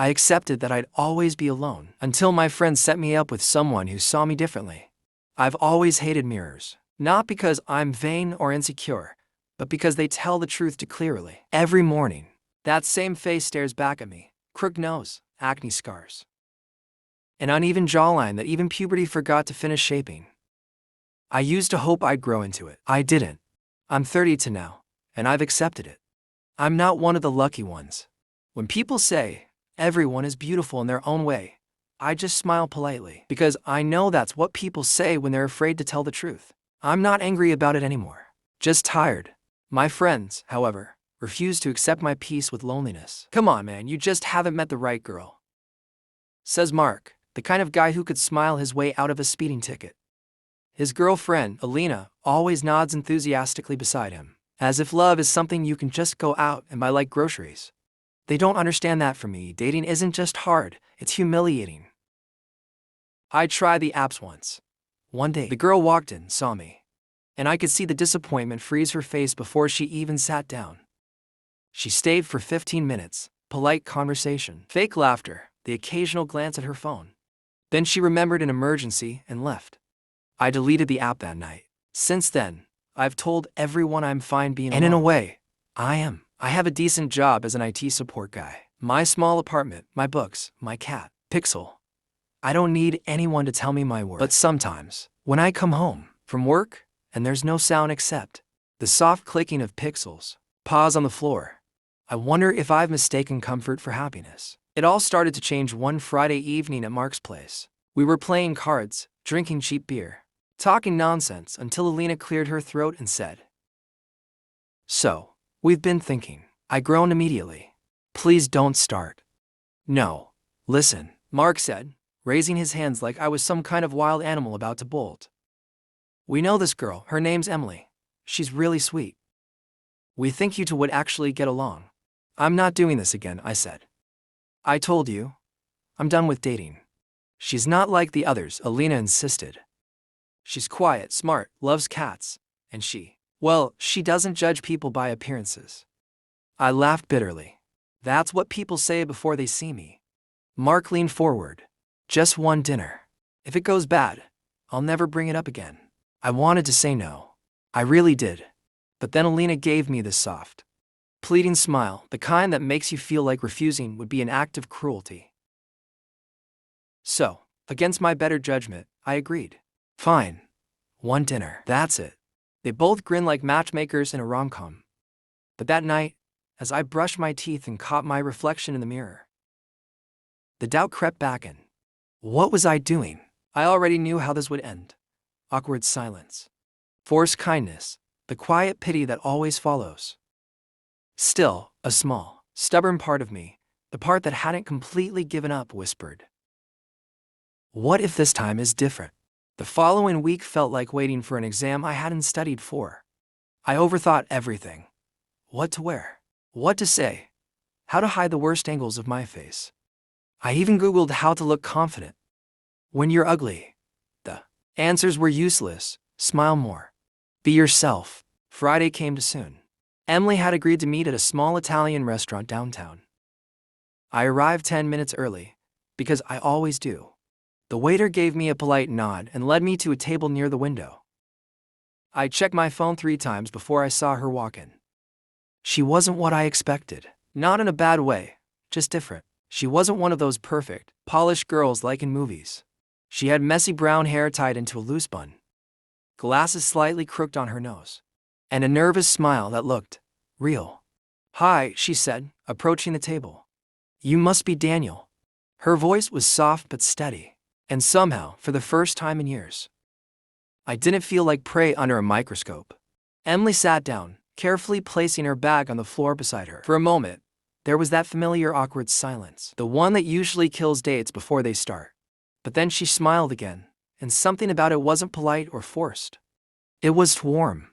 I accepted that I'd always be alone, until my friend set me up with someone who saw me differently. I've always hated mirrors, not because I'm vain or insecure, but because they tell the truth too clearly. Every morning, that same face stares back at me, crooked nose, acne scars, an uneven jawline that even puberty forgot to finish shaping. I used to hope I'd grow into it. I didn't. I'm 32 now, and I've accepted it. I'm not one of the lucky ones. When people say, everyone is beautiful in their own way, I just smile politely, because I know that's what people say when they're afraid to tell the truth. I'm not angry about it anymore, just tired. My friends, however, refuse to accept my peace with loneliness. Come on, man, you just haven't met the right girl, says Mark, the kind of guy who could smile his way out of a speeding ticket. His girlfriend, Alina, always nods enthusiastically beside him, as if love is something you can just go out and buy like groceries. They don't understand that for me, dating isn't just hard, it's humiliating. I tried the apps once. One day, the girl walked in, saw me, and I could see the disappointment freeze her face before she even sat down. She stayed for 15 minutes, polite conversation, fake laughter, the occasional glance at her phone. Then she remembered an emergency and left. I deleted the app that night. Since then, I've told everyone I'm fine being alone. And in a way, I am. I have a decent job as an IT support guy. My small apartment, my books, my cat, Pixel. I don't need anyone to tell me my worth. But sometimes, when I come home from work and there's no sound except the soft clicking of pixels, paws on the floor, I wonder if I've mistaken comfort for happiness. It all started to change one Friday evening at Mark's place. We were playing cards, drinking cheap beer, talking nonsense until Alina cleared her throat and said, "So, we've been thinking." I groaned immediately. "Please don't start." "No, listen," Mark said, raising his hands like I was some kind of wild animal about to bolt. "We know this girl, her name's Emily. She's really sweet. We think you two would actually get along." "I'm not doing this again," I said. "I told you. I'm done with dating." "She's not like the others," Alina insisted. "She's quiet, smart, loves cats, and she doesn't judge people by appearances." I laughed bitterly. "That's what people say before they see me." Mark leaned forward. "Just one dinner. If it goes bad, I'll never bring it up again." I wanted to say no. I really did. But then Alina gave me this soft, pleading smile, the kind that makes you feel like refusing would be an act of cruelty. So, against my better judgment, I agreed. Fine. One dinner. That's it. They both grinned like matchmakers in a rom-com. But that night, as I brushed my teeth and caught my reflection in the mirror, the doubt crept back in. What was I doing? I already knew how this would end. Awkward silence. Forced kindness. The quiet pity that always follows. Still, a small, stubborn part of me, the part that hadn't completely given up, whispered, "What if this time is different?" The following week felt like waiting for an exam I hadn't studied for. I overthought everything. What to wear, what to say, how to hide the worst angles of my face. I even Googled how to look confident. When you're ugly, the answers were useless. Smile more. Be yourself. Friday came too soon. Emily had agreed to meet at a small Italian restaurant downtown. I arrived 10 minutes early, because I always do. The waiter gave me a polite nod and led me to a table near the window. I checked my phone 3 times before I saw her walk in. She wasn't what I expected. Not in a bad way, just different. She wasn't one of those perfect, polished girls like in movies. She had messy brown hair tied into a loose bun, glasses slightly crooked on her nose, and a nervous smile that looked real. "Hi," she said, approaching the table. "You must be Daniel." Her voice was soft but steady, and somehow, for the first time in years, I didn't feel like prey under a microscope. Emily sat down, carefully placing her bag on the floor beside her. For a moment, there was that familiar awkward silence, the one that usually kills dates before they start. But then she smiled again, and something about it wasn't polite or forced. It was warm.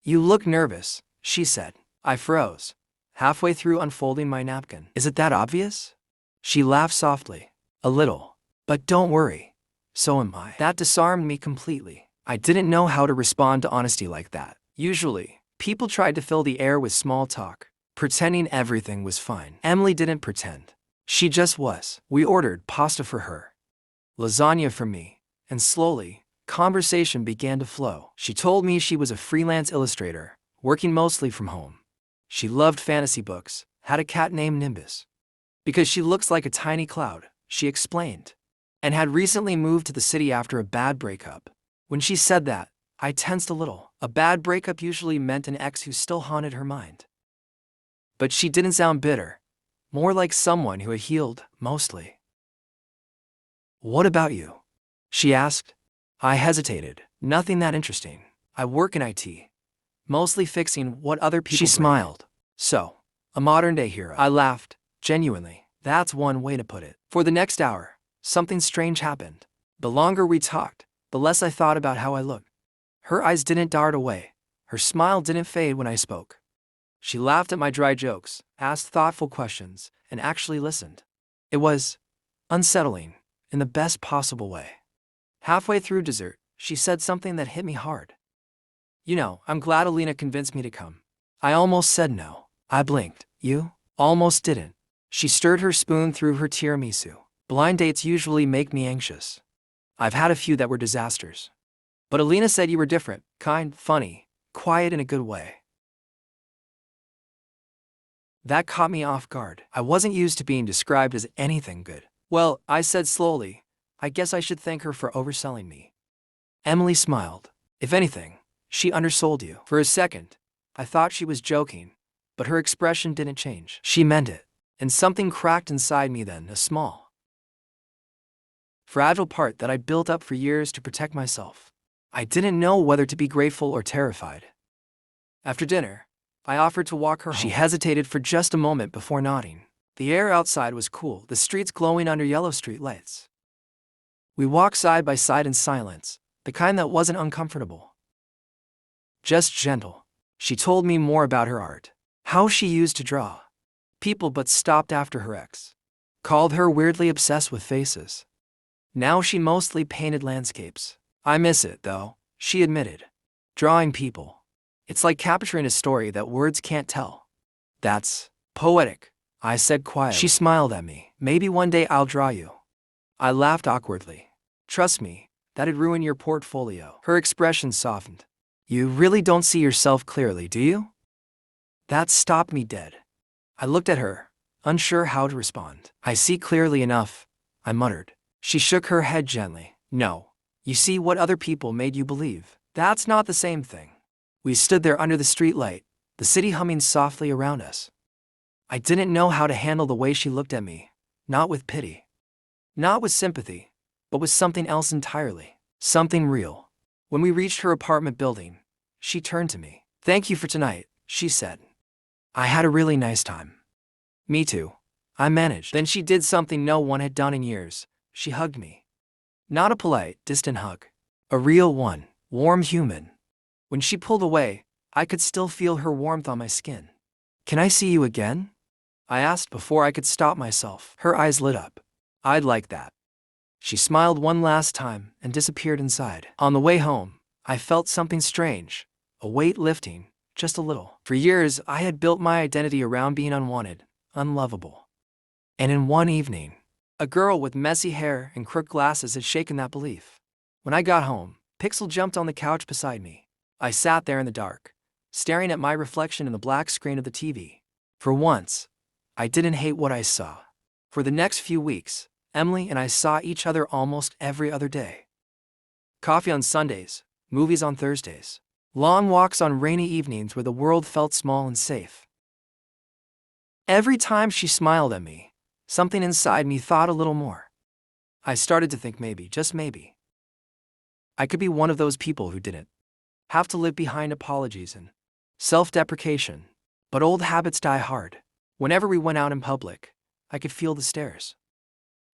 "You look nervous," she said. I froze, halfway through unfolding my napkin. "Is it that obvious?" She laughed softly. "A little. But don't worry. So am I." That disarmed me completely. I didn't know how to respond to honesty like that. Usually, people tried to fill the air with small talk, pretending everything was fine. Emily didn't pretend. She just was. We ordered pasta for her, lasagna for me, and slowly, conversation began to flow. She told me she was a freelance illustrator, working mostly from home. She loved fantasy books, had a cat named Nimbus, because she looks like a tiny cloud, she explained, and had recently moved to the city after a bad breakup. When she said that, I tensed a little. A bad breakup usually meant an ex who still haunted her mind. But she didn't sound bitter, more like someone who had healed, mostly. What about you? She asked. I hesitated. Nothing that interesting. I work in IT, mostly fixing what other people. She smiled. So, a modern-day hero. I laughed, genuinely. That's one way to put it. For the next hour, something strange happened. The longer we talked, the less I thought about how I looked. Her eyes didn't dart away. Her smile didn't fade when I spoke. She laughed at my dry jokes, asked thoughtful questions, and actually listened. It was unsettling, in the best possible way. Halfway through dessert, she said something that hit me hard. You know, I'm glad Alina convinced me to come. I almost said no. I blinked. You? Almost didn't. She stirred her spoon through her tiramisu. Blind dates usually make me anxious. I've had a few that were disasters. But Alina said you were different, kind, funny, quiet in a good way. That caught me off guard. I wasn't used to being described as anything good. Well, I said slowly, I guess I should thank her for overselling me. Emily smiled. If anything, she undersold you. For a second, I thought she was joking, but her expression didn't change. She meant it, and something cracked inside me then, a small, fragile part that I built up for years to protect myself. I didn't know whether to be grateful or terrified. After dinner, I offered to walk her home. She hesitated for just a moment before nodding. The air outside was cool, the streets glowing under yellow street lights. We walked side by side in silence, the kind that wasn't uncomfortable, just gentle. She told me more about her art, how she used to draw people but stopped after her ex called her weirdly obsessed with faces. Now she mostly painted landscapes. I miss it, though, she admitted. Drawing people. It's like capturing a story that words can't tell. That's poetic, I said quietly. She smiled at me. Maybe one day I'll draw you. I laughed awkwardly. Trust me, that'd ruin your portfolio. Her expression softened. You really don't see yourself clearly, do you? That stopped me dead. I looked at her, unsure how to respond. I see clearly enough, I muttered. She shook her head gently. No, you see what other people made you believe. That's not the same thing. We stood there under the streetlight, the city humming softly around us. I didn't know how to handle the way she looked at me, not with pity, not with sympathy, but with something else entirely, something real. When we reached her apartment building, she turned to me. Thank you for tonight, she said. I had a really nice time. Me too, I managed. Then she did something no one had done in years. She hugged me. Not a polite, distant hug. A real one, warm, human. When she pulled away, I could still feel her warmth on my skin. Can I see you again? I asked before I could stop myself. Her eyes lit up. I'd like that. She smiled one last time and disappeared inside. On the way home, I felt something strange, a weight lifting, just a little. For years, I had built my identity around being unwanted, unlovable. And in one evening, a girl with messy hair and crooked glasses had shaken that belief. When I got home, Pixel jumped on the couch beside me. I sat there in the dark, staring at my reflection in the black screen of the TV. For once, I didn't hate what I saw. For the next few weeks, Emily and I saw each other almost every other day. Coffee on Sundays, movies on Thursdays, long walks on rainy evenings where the world felt small and safe. Every time she smiled at me, something inside me thought a little more. I started to think maybe, just maybe, I could be one of those people who didn't have to live behind apologies and self-deprecation. But old habits die hard. Whenever we went out in public, I could feel the stares.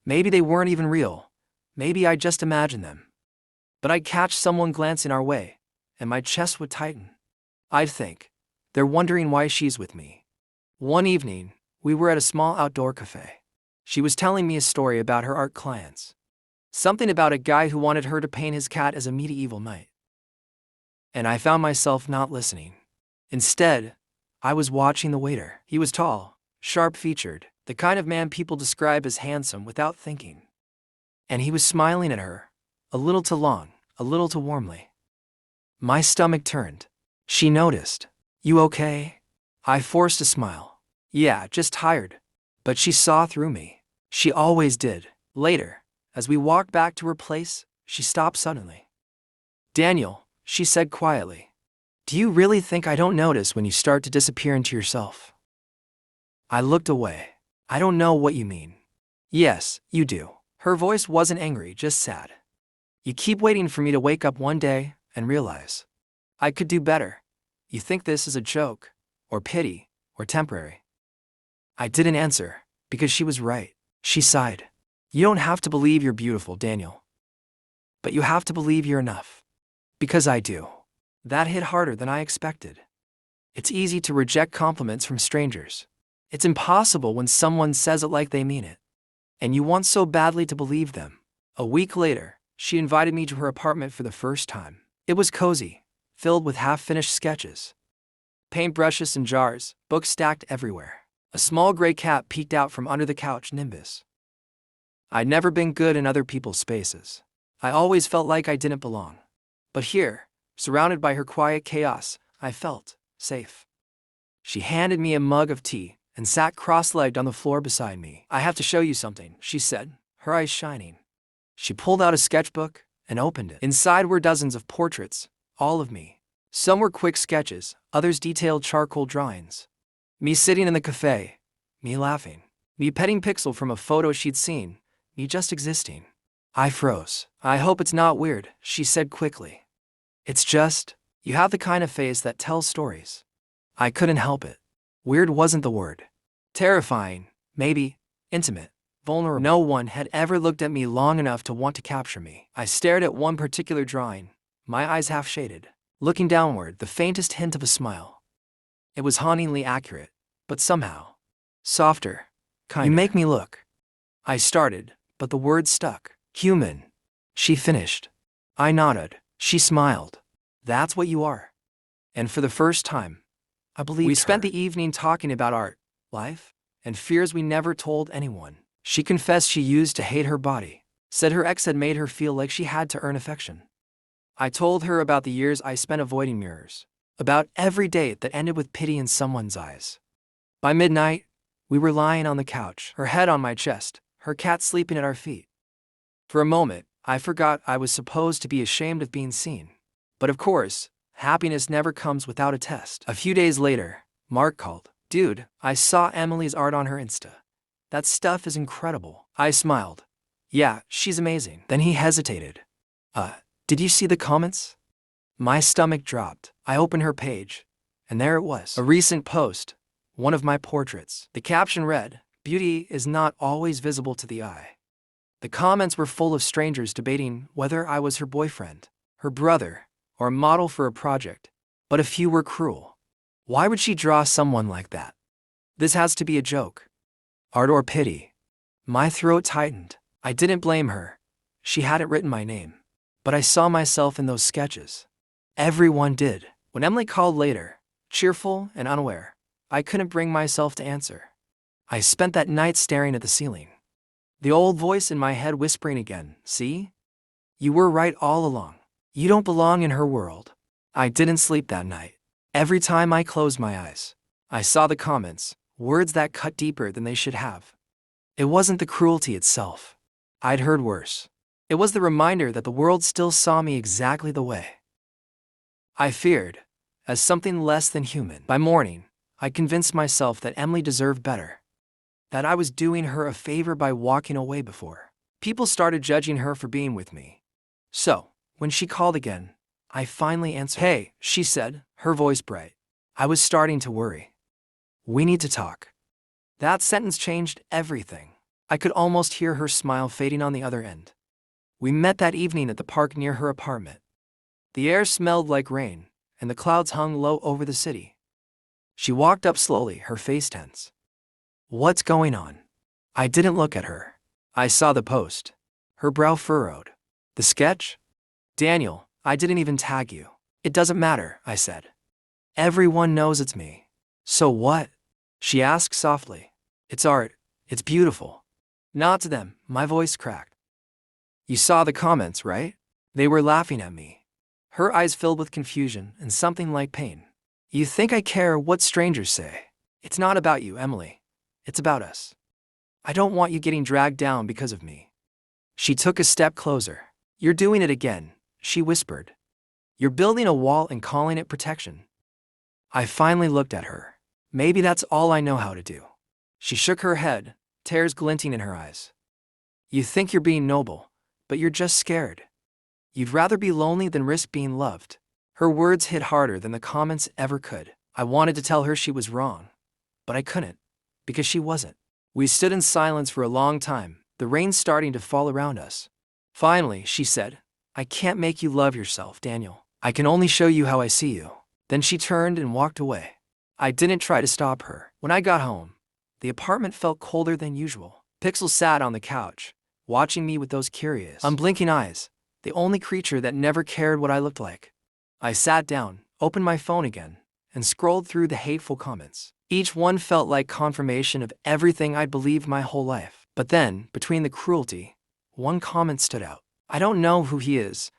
Maybe they weren't even real. Maybe I just imagined them. But I'd catch someone glancing our way, and my chest would tighten. I'd think, they're wondering why she's with me. One evening, we were at a small outdoor cafe. She was telling me a story about her art clients. Something about a guy who wanted her to paint his cat as a medieval knight. And I found myself not listening. Instead, I was watching the waiter. He was tall, sharp-featured, The kind of man people describe as handsome without thinking. And he was smiling at her, a little too long, a little too warmly. My stomach turned. She noticed. You okay? I forced a smile. Yeah, just tired. But she saw through me. She always did. Later, as we walked back to her place, she stopped suddenly. Daniel, she said quietly, do you really think I don't notice when you start to disappear into yourself? I looked away. I don't know what you mean. Yes, you do. Her voice wasn't angry, just sad. You keep waiting for me to wake up one day and realize I could do better. You think this is a joke, or pity, or temporary. I didn't answer, because she was right. She sighed. You don't have to believe you're beautiful, Daniel. But you have to believe you're enough. Because I do. That hit harder than I expected. It's easy to reject compliments from strangers. It's impossible when someone says it like they mean it. And you want so badly to believe them. A week later, she invited me to her apartment for the first time. It was cozy, filled with half-finished sketches. Paintbrushes in jars, books stacked everywhere. A small gray cat peeked out from under the couch nimbus. I'd never been good in other people's spaces. I always felt like I didn't belong. But here, surrounded by her quiet chaos, I felt safe. She handed me a mug of tea and sat cross-legged on the floor beside me. I have to show you something, she said, her eyes shining. She pulled out a sketchbook and opened it. Inside were dozens of portraits, all of me. Some were quick sketches, others detailed charcoal drawings. Me sitting in the cafe, me laughing, me petting Pixel from a photo she'd seen, me just existing. I froze. I hope it's not weird, she said quickly. It's just, you have the kind of face that tells stories. I couldn't help it. Weird wasn't the word. Terrifying, maybe, intimate, vulnerable. No one had ever looked at me long enough to want to capture me. I stared at one particular drawing, my eyes half shaded, looking downward, the faintest hint of a smile. It was hauntingly accurate, but somehow softer, kinder. You make me look. I started, but the word stuck. Human. She finished. I nodded. She smiled. That's what you are. And for the first time, I believed her. We spent the evening talking about art, life, and fears we never told anyone. She confessed she used to hate her body, said her ex had made her feel like she had to earn affection. I told her about the years I spent avoiding mirrors, about every date that ended with pity in someone's eyes. By midnight, we were lying on the couch, her head on my chest, her cat sleeping at our feet. For a moment, I forgot I was supposed to be ashamed of being seen. But of course, happiness never comes without a test. A few days later, Mark called. Dude, I saw Emily's art on her Insta. That stuff is incredible. I smiled. Yeah, she's amazing. Then he hesitated. Did you see the comments? My stomach dropped. I opened her page, and there it was. A recent post, one of my portraits. The caption read, "Beauty is not always visible to the eye." The comments were full of strangers debating whether I was her boyfriend, her brother, or a model for a project, but a few were cruel. Why would she draw someone like that? This has to be a joke. Art or pity? My throat tightened. I didn't blame her. She hadn't written my name. But I saw myself in those sketches. Everyone did. When Emily called later, cheerful and unaware, I couldn't bring myself to answer. I spent that night staring at the ceiling. The old voice in my head whispering again, see? You were right all along. You don't belong in her world. I didn't sleep that night. Every time I closed my eyes, I saw the comments, words that cut deeper than they should have. It wasn't the cruelty itself. I'd heard worse. It was the reminder that the world still saw me exactly the way I feared, as something less than human. By morning, I convinced myself that Emily deserved better, that I was doing her a favor by walking away before people started judging her for being with me. So, when she called again, I finally answered. Hey, she said, her voice bright. I was starting to worry. We need to talk. That sentence changed everything. I could almost hear her smile fading on the other end. We met that evening at the park near her apartment. The air smelled like rain, and the clouds hung low over the city. She walked up slowly, her face tense. What's going on? I didn't look at her. I saw the post. Her brow furrowed. The sketch? Daniel, I didn't even tag you. It doesn't matter, I said. Everyone knows it's me. So what? She asked softly. It's art, It's beautiful. Not to them, my voice cracked. You saw the comments, right? They were laughing at me. Her eyes filled with confusion and something like pain. You think I care what strangers say? It's not about you, Emily. It's about us. I don't want you getting dragged down because of me. She took a step closer. You're doing it again, she whispered. You're building a wall and calling it protection. I finally looked at her. Maybe that's all I know how to do. She shook her head, tears glinting in her eyes. You think you're being noble, but you're just scared. You'd rather be lonely than risk being loved. Her words hit harder than the comments ever could. I wanted to tell her she was wrong, but I couldn't, because she wasn't. We stood in silence for a long time, the rain starting to fall around us. Finally, she said, I can't make you love yourself, Daniel. I can only show you how I see you. Then she turned and walked away. I didn't try to stop her. When I got home, the apartment felt colder than usual. Pixel sat on the couch, watching me with those curious, unblinking eyes, the only creature that never cared what I looked like. I sat down, opened my phone again, and scrolled through the hateful comments. Each one felt like confirmation of everything I'd believed my whole life. But then, between the cruelty, one comment stood out. I don't know who he is,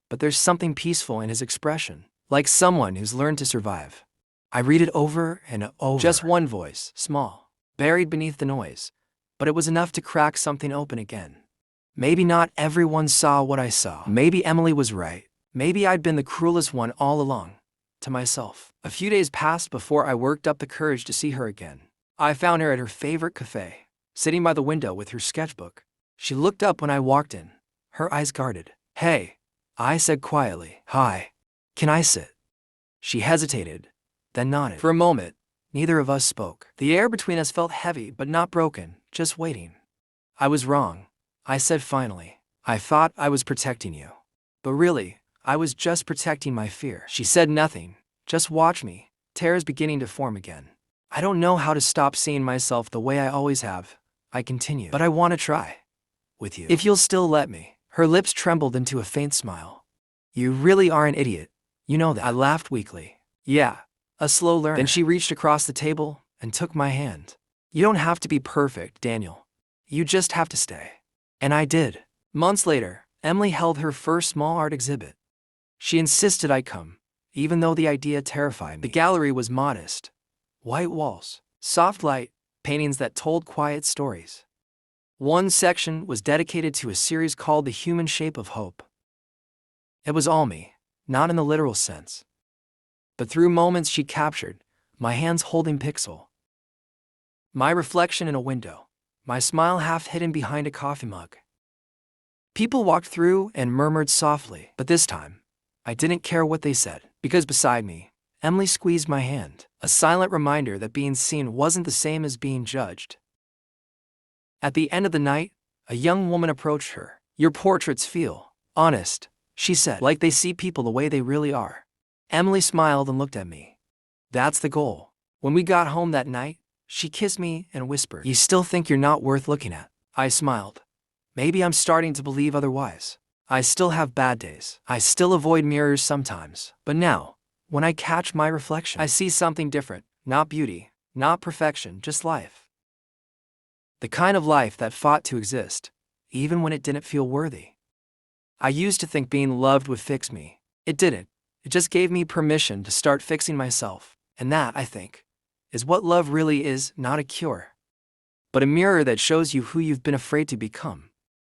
but there's something peaceful in his expression, like someone who's learned to survive. I read it over and over. Just one voice, small, buried beneath the noise, but it was enough to crack something open again. Maybe not everyone saw what I saw. Maybe Emily was right. Maybe I'd been the cruelest one all along, to myself. A few days passed before I worked up the courage to see her again. I found her at her favorite cafe, sitting by the window with her sketchbook. She looked up when I walked in, her eyes guarded. Hey, I said quietly. Hi, can I sit? She hesitated, then nodded. For a moment, neither of us spoke. The air between us felt heavy but not broken, just waiting. I was wrong, I said finally. I thought I was protecting you. But really, I was just protecting my fear. She said nothing, just watched me, tears beginning to form again. I don't know how to stop seeing myself the way I always have, I continued. But I want to try. With you. If you'll still let me. Her lips trembled into a faint smile. You really are an idiot. You know that. I laughed weakly. Yeah, a slow learner. Then she reached across the table and took my hand. You don't have to be perfect, Daniel. You just have to stay. And I did. Months later, Emily held her first small art exhibit. She insisted I come, even though the idea terrified me. The gallery was modest. White walls, soft light, paintings that told quiet stories. One section was dedicated to a series called The Human Shape of Hope. It was all me, not in the literal sense, but through moments she captured, my hands holding Pixel, my reflection in a window, my smile half hidden behind a coffee mug. People walked through and murmured softly, but this time, I didn't care what they said, because beside me, Emily squeezed my hand, a silent reminder that being seen wasn't the same as being judged. At the end of the night, a young woman approached her. Your portraits feel honest, she said, like they see people the way they really are. Emily smiled and looked at me. That's the goal. When we got home that night, she kissed me and whispered, You still think you're not worth looking at? I smiled. Maybe I'm starting to believe otherwise. I still have bad days. I still avoid mirrors sometimes. But now, when I catch my reflection, I see something different. Not beauty, not perfection, just life. The kind of life that fought to exist, even when it didn't feel worthy. I used to think being loved would fix me. It didn't. It just gave me permission to start fixing myself. And that, I think, is what love really is, not a cure, but a mirror that shows you who you've been afraid to become.